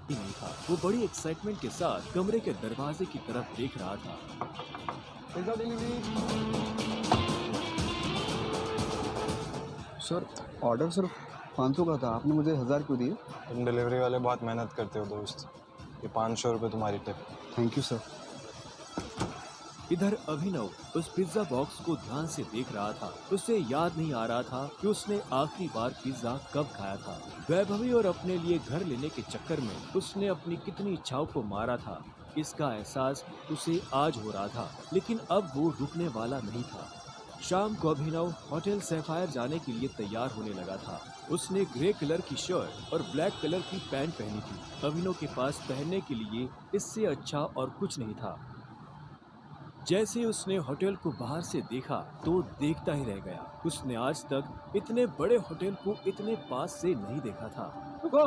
ही नहीं था। वो बड़ी एक्साइटमेंट के साथ कमरे के दरवाजे की तरफ देख रहा था। सर, ऑर्डर सिर्फ 500 का था, आपने मुझे 1000 क्यों दिए? तुम डिलीवरी वाले बहुत मेहनत करते हो दोस्त। ये 500 रुपये तुम्हारी टिप। Thank you sir. इधर अभिनव उस पिज्जा बॉक्स को ध्यान से देख रहा था। उसे याद नहीं आ रहा था कि उसने आखिरी बार पिज्जा कब खाया था। वैभवी और अपने लिए घर लेने के चक्कर में उसने अपनी कितनी इच्छाओं को मारा था, इसका एहसास उसे आज हो रहा था। लेकिन अब वो रुकने वाला नहीं था। शाम को अभिनव होटल सैफायर जाने के लिए तैयार होने लगा था। उसने ग्रे कलर की शर्ट और ब्लैक कलर की पैंट पहनी थी। अभिनव के पास पहनने के लिए इससे अच्छा और कुछ नहीं था। जैसे उसने होटल को बाहर से देखा तो देखता ही रह गया। उसने आज तक इतने बड़े होटल को इतने पास से नहीं देखा था। रुको,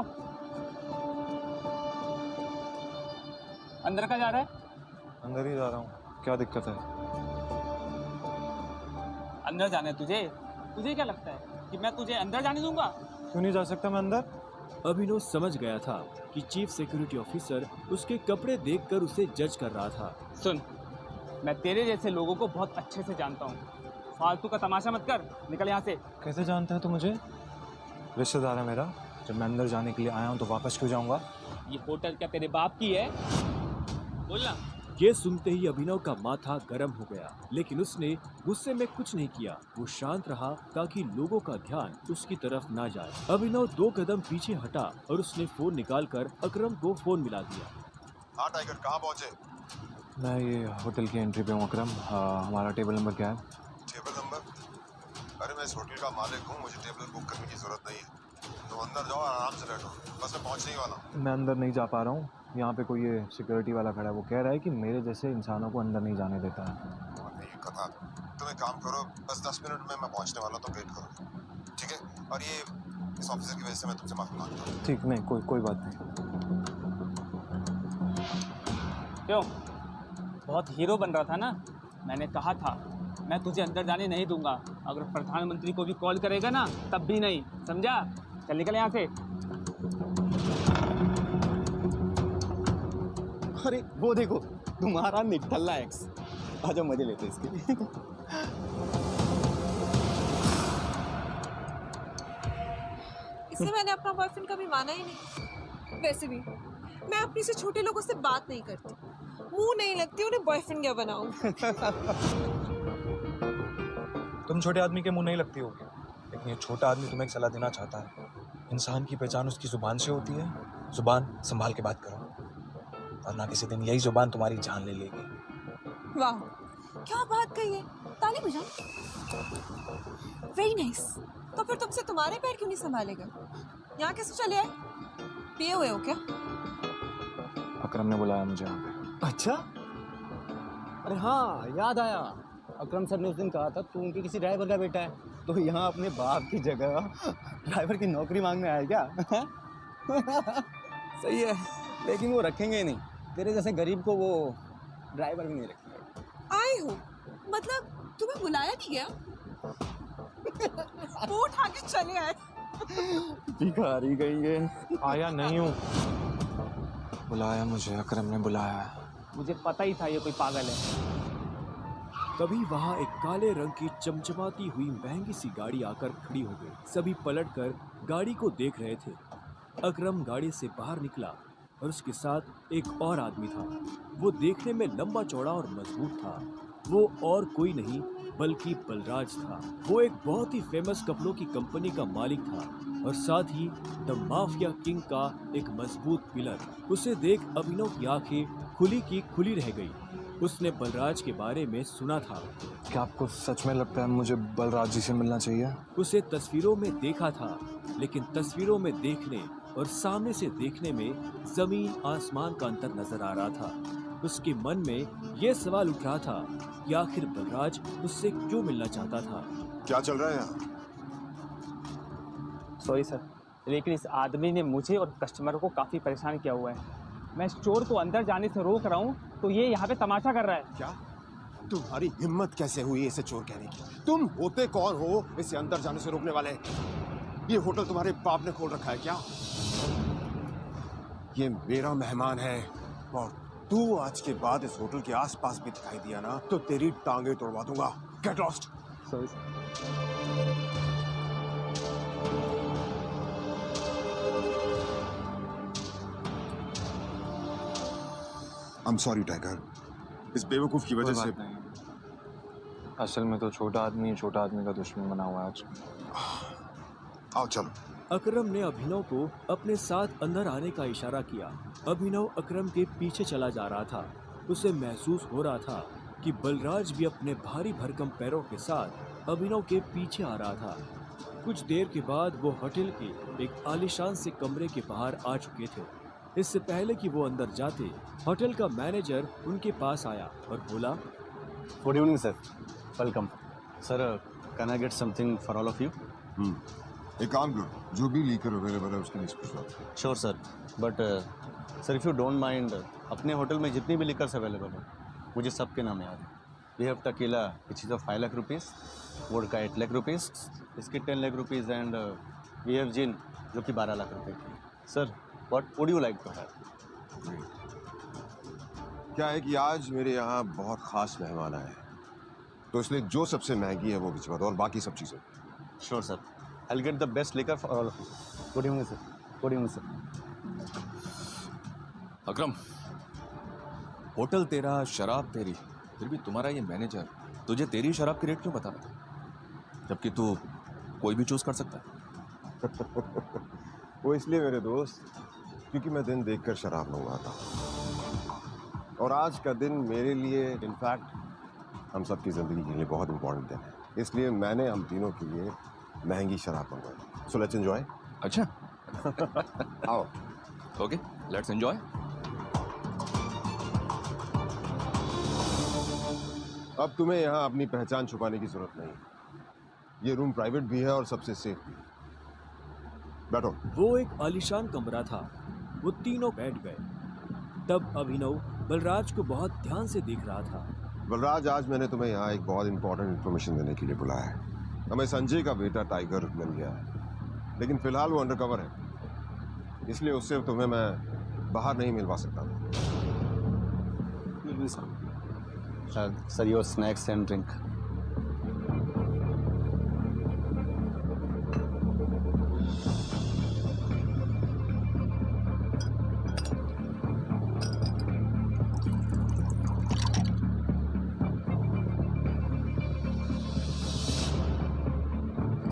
अंदर का जा रहा है? अंदर ही जा रहा हूँ, क्या दिक्कत है? अंदर जाना है तुझे? तुझे क्या लगता है कि मैं तुझे अंदर जाने दूंगा? क्यों नहीं जा सकता मैं अंदर? अभिनव समझ गया था कि चीफ सिक्योरिटी ऑफिसर उसके कपड़े देखकर उसे जज कर रहा था। सुन, मैं तेरे जैसे लोगों को बहुत अच्छे से जानता हूँ। फालतू का तमाशा मत कर, निकल यहाँ से। कैसे जानता है तू मुझे? रिश्तेदार है मेरा। जब मैं अंदर जाने के लिए आया हूँ तो वापस क्यों जाऊँगा? ये होटल क्या तेरे बाप की है? बोलना। ये सुनते ही अभिनव का माथा गर्म हो गया, लेकिन उसने गुस्से में कुछ नहीं किया। वो शांत रहा ताकि लोगों का ध्यान उसकी तरफ ना जाए। अभिनव 2 कदम पीछे हटा और उसने फोन निकालकर अकरम को फोन मिला दिया। हाँ टाइगर, कहाँ पहुँचे? मैं ये होटल की एंट्री पे हूँ अकरम। हमारा टेबल नंबर क्या है? Table number? अरे मैं इस होटल का मालिक हूँ, मुझे टेबल बुक करने की जरूरत नहीं है। तुम अंदर जाओ, आराम से बैठो, बस मैं पहुँचने ही वाला हूँ। मैं अंदर नहीं जा पा रहा हूँ। यहाँ पे कोई ये सिक्योरिटी वाला खड़ा है, वो कह रहा है कि मेरे जैसे इंसानों को अंदर नहीं जाने देता है। और ये कथा, तुम एक काम करो, बस 10 मिनट में मैं पहुँचने वाला हूँ, तो वेट करो, ठीक है? और ये इस ऑफिसर की वजह से मैं तुमसे माफी मांगता हूँ। ठीक, नहीं कोई बात नहीं। क्यों? बहुत हीरो बन रहा था ना? मैंने कहा था मैं तुझे अंदर जाने नहीं दूंगा। अगर प्रधानमंत्री को भी कॉल करेगा ना, तब भी नहीं, समझा? चल निकल यहाँ से। अरे वो देखो, तुम्हारा निठल्ला एक्स। आजा मजे लेते इसके। इसलिए मैंने अपना बॉयफ्रेंड कभी माना ही नहीं। वैसे भी मैं अपनी से छोटे लोगों से बात नहीं करती, मुंह नहीं लगती, उन्हें बॉयफ्रेंड क्या बनाऊं। तुम छोटे आदमी के मुंह नहीं लगती होगी, लेकिन ये छोटा आदमी तुम्हें एक सलाह देना चाहता है। इंसान की पहचान उसकी जुबान से होती है। जुबान संभाल के बात करो, वरना किसी दिन यही जुबान तुम्हारी जान ले लेगी। वाह, क्या बात कही है। ताली बजाओ। Very nice. तो फिर तुमसे तुम्हारे पैर क्यों नहीं संभालेगा? यहाँ कैसे चले आए? पिए हुए हो क्या? अकरम ने बुलाया मुझे यहाँ पे। अच्छा, अरे हाँ याद आया, अकरम सर ने उस दिन कहा था तू उनके किसी ड्राइवर का बेटा है, तो यहाँ अपने बाप की जगह ड्राइवर की नौकरी मांगने आया क्या? सही है, लेकिन वो रखेंगे ही नहीं। तेरे जैसे गरीब को वो ड्राइवर भी नहीं रखेंगे। आए हो मतलब तुम्हें बुलाया नहीं गया? वो उठा के चले आए। भिखारी कहेंगे। आया नहीं हूँ, बुलाया मुझे, अकरम ने बुलाया है। मुझे पता ही था ये कोई पागल है। तभी वहाँ एक काले रंग की चमचमाती हुई महंगी सी गाड़ी आकर खड़ी हो गई। सभी पलटकर गाड़ी को देख रहे थे। अकरम गाड़ी से बाहर निकला और उसके साथ एक और आदमी था। वो देखने में लंबा चौड़ा और मजबूत था। वो और कोई नहीं बल्कि बलराज था। वो एक बहुत ही फेमस कपड़ों की कंपनी का मालिक था और साथ ही द माफिया किंग का एक मजबूत पिलर। उसे देख अभिनव की आंखें खुली की खुली रह गई। उसने बलराज के बारे में सुना था। क्या आपको सच में लगता है मुझे बलराज जी से मिलना चाहिए? उसे तस्वीरों में देखा था, लेकिन तस्वीरों में देखने और सामने से देखने में जमीन आसमान का अंतर नजर आ रहा था। उसके मन में ये सवाल उठ रहा था कि आखिर बलराज उससे क्यों मिलना चाहता था। क्या चल रहा है यहाँ? सॉरी सर, लेकिन इस आदमी ने मुझे और कस्टमर को काफ़ी परेशान किया हुआ है। मैं इस चोर को अंदर जाने से रोक रहा हूँ तो ये यहाँ पे तमाशा कर रहा है। क्या तुम्हारी हिम्मत कैसे हुई इसे चोर कहने की? तुम होते कौन हो इसे अंदर जाने से रोकने वाले? ये होटल तुम्हारे बाप ने खोल रखा है क्या? ये मेरा मेहमान है और तू आज के बाद इस होटल के आसपास भी दिखाई दिया ना तो तेरी टांगे तोड़वा दूंगा। Get lost. Sorry sir. I am sorry tiger, इस बेवकूफ की वजह से। असल में तो छोटा आदमी का दुश्मन बना हुआ है आज। आओ चलो। अकरम ने अभिनव को अपने साथ अंदर आने का इशारा किया। अभिनव अकरम के पीछे चला जा रहा था। उसे महसूस हो रहा था कि बलराज भी अपने भारी भरकम पैरों के साथ अभिनव के पीछे आ रहा था। कुछ देर के बाद वो होटल के एक आलीशान से कमरे के बाहर आ चुके थे। इससे पहले कि वो अंदर जाते, होटल का मैनेजर उनके पास आया और बोला, good evening sir, welcome sir, can I get something for all of you? एक काम करो, जो भी लीकर अवेलेबल है उसके लिस्ट भिजवा दो। Sure sir, but sir if you don't mind, अपने होटल में जितनी भी लिकर्स अवेलेबल है मुझे सबके नाम याद है। We have tequila which is of 5 lakh rupees, vodka 8 lakh rupees, इसकी 10 lakh rupees and we have gin जो कि 12 लाख रुपए की। Sir what would you like to have? क्या है कि आज मेरे यहाँ बहुत खास मेहमान आए हैं, तो इसलिए जो सबसे महंगी है वो भिजवा दो और बाकी सब चीज़ें। Sure sir, I will get the best liquor for all of you. Good evening sir. Good evening sir. Akram, hotel तेरा, शराब तेरी, फिर भी तुम्हारा ये मैनेजर तुझे तेरी शराब की रेट क्यों बता रहा था, जबकि तू कोई भी चूज कर सकता है? वो इसलिए मेरे दोस्त, क्योंकि मैं दिन देखकर शराब मंगवाता हूँ और आज का दिन मेरे लिए, इनफैक्ट हम सबकी ज़िंदगी के लिए बहुत इंपॉर्टेंट दिन है, इसलिए मैंने हम तीनों के लिए महंगी शराब मंगवाई। So let's enjoy. अच्छा आओ। Okay, let's enjoy. अब तुम्हें यहाँ अपनी पहचान छुपाने की जरूरत नहीं। ये रूम प्राइवेट भी है और सबसे सेफ भी। बैठो। वो एक आलीशान कमरा था। वो तीनों बैठ गए। तब अभिनव बलराज को बहुत ध्यान से देख रहा था। बलराज, आज मैंने तुम्हें यहाँ एक बहुत इंपॉर्टेंट इन्फॉर्मेशन देने के लिए बुलाया है। हमें संजय का बेटा टाइगर मिल गया है, लेकिन फिलहाल वो अंडरकवर है, इसलिए उससे तुम्हें मैं बाहर नहीं मिलवा सकता। Sir your snacks and drink.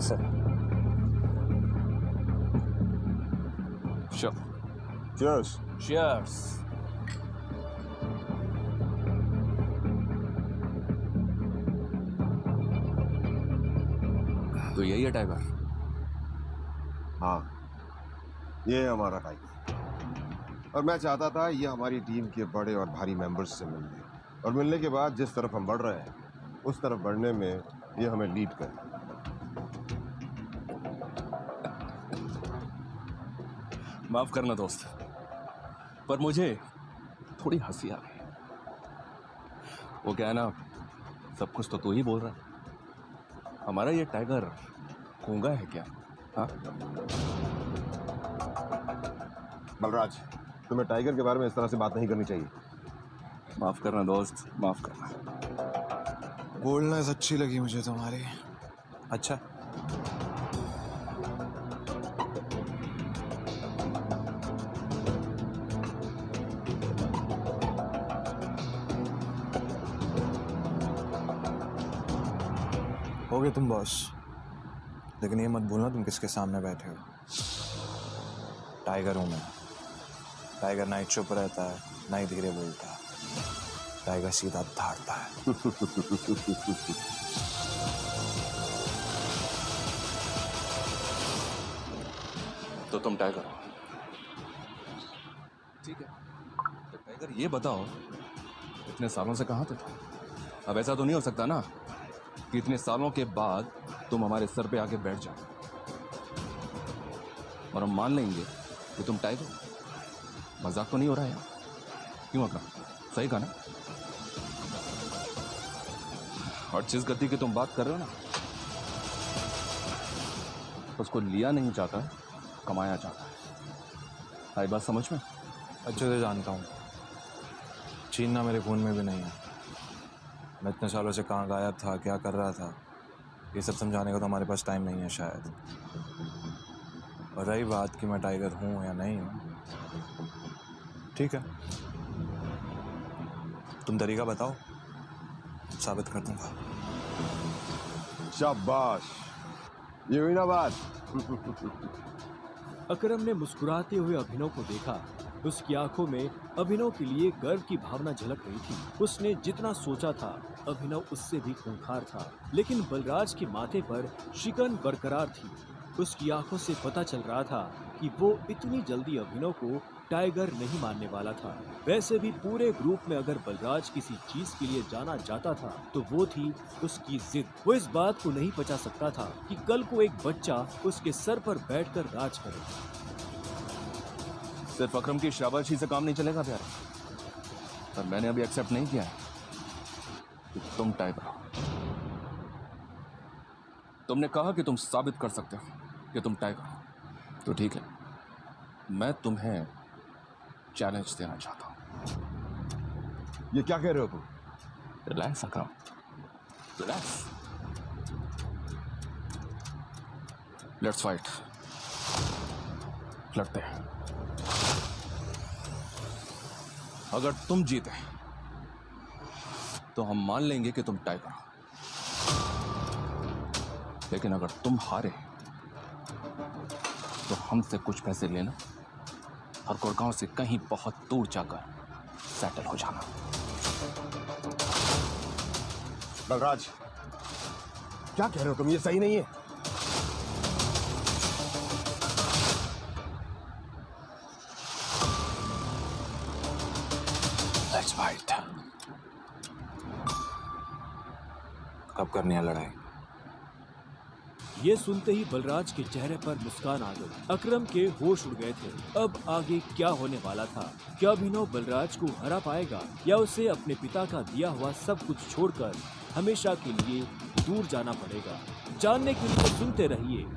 Sir Sure. Cheers. Cheers. तो यही है टाइगर? हाँ, ये है हमारा टाइगर और मैं चाहता था ये हमारी टीम के बड़े और भारी मेंबर्स से मिलने, और मिलने के बाद जिस तरफ हम बढ़ रहे हैं उस तरफ बढ़ने में ये हमें लीड करे। माफ करना दोस्त, पर मुझे थोड़ी हंसी आ गई। वो क्या है ना, सब कुछ तो तू ही बोल रहा है। हमारा ये टाइगर गूंगा है क्या? हाँ बलराज, तुम्हें टाइगर के बारे में इस तरह से बात नहीं करनी चाहिए। माफ करना दोस्त, माफ करना। बोल्डनेस अच्छी लगी मुझे तुम्हारी। अच्छा, हो गए तुम बॉस, लेकिन ये मत भूलना तुम किसके सामने बैठे हो। टाइगर हूं मैं। टाइगर ना ही चुप रहता है, ना ही धीरे बोलता है। टाइगर सीधा धाड़ता है। तो तुम टाइगर हो, ठीक है। तो टाइगर ये बताओ, इतने सालों से कहाँ थे तुम? अब ऐसा तो नहीं हो सकता ना कि इतने सालों के बाद तुम हमारे सर पे आके बैठ जाओ और हम मान लेंगे कि तुम टाइगर हो। मजाक तो नहीं हो रहा है यार? क्यों अकरम, सही कहा ना? हर चीज गति की तुम बात कर रहे हो ना, उसको लिया नहीं चाहता, कमाया चाहता है। आई बात समझ में? अच्छे से जानता हूँ, छीनना मेरे खून में भी नहीं है। मैं इतने सालों से कहाँ गायब था, क्या कर रहा था, ये सब समझाने का तो हमारे पास टाइम नहीं है शायद। और रही बात कि मैं टाइगर हूँ या नहीं हूँ, ठीक है, तुम तरीका बताओ, साबित कर दूंगा। शाबाश, ये हुई ना बात। अकरम ने मुस्कुराते हुए अभिनव को देखा। उसकी आंखों में अभिनव के लिए गर्व की भावना झलक रही थी। उसने जितना सोचा था अभिनव उससे भी खूंखार था, लेकिन बलराज के माथे पर शिकन बरकरार थी। उसकी आंखों से पता चल रहा था कि वो इतनी जल्दी अभिनव को टाइगर नहीं मानने वाला था। वैसे भी पूरे ग्रुप में अगर बलराज किसी चीज के लिए जाना जाता था तो वो थी उसकी जिद। वो इस बात को नहीं पचा सकता था कि कल को एक बच्चा उसके सर पर बैठकर राज करे। सिर्फ अकरम की शाबाशी से काम नहीं चलेगा प्यारे, पर मैंने अभी एक्सेप्ट नहीं किया है कि तुम टाइगर हो। तुमने कहा कि तुम साबित कर सकते हो कि तुम टाइगर हो, तो ठीक है, मैं तुम्हें चैलेंज देना चाहता हूं। ये क्या कह रहे हो तुम? Relax Akram, relax. Let's fight, लड़ते हैं। अगर तुम जीते तो हम मान लेंगे कि तुम टाइगर हो, लेकिन अगर तुम हारे तो हमसे कुछ पैसे लेना और गुड़गांव से कहीं बहुत दूर जाकर सेटल हो जाना। बलराज, क्या कह रहे हो तुम? ये सही नहीं है। Let's fight. कब करनी है लड़ाई? ये सुनते ही बलराज के चेहरे पर मुस्कान आ गई। अकरम के होश उड़ गए थे। अब आगे क्या होने वाला था? क्या अभिनव बलराज को हरा पाएगा या उसे अपने पिता का दिया हुआ सब कुछ छोड़कर हमेशा के लिए दूर जाना पड़ेगा? जानने के लिए सुनते रहिए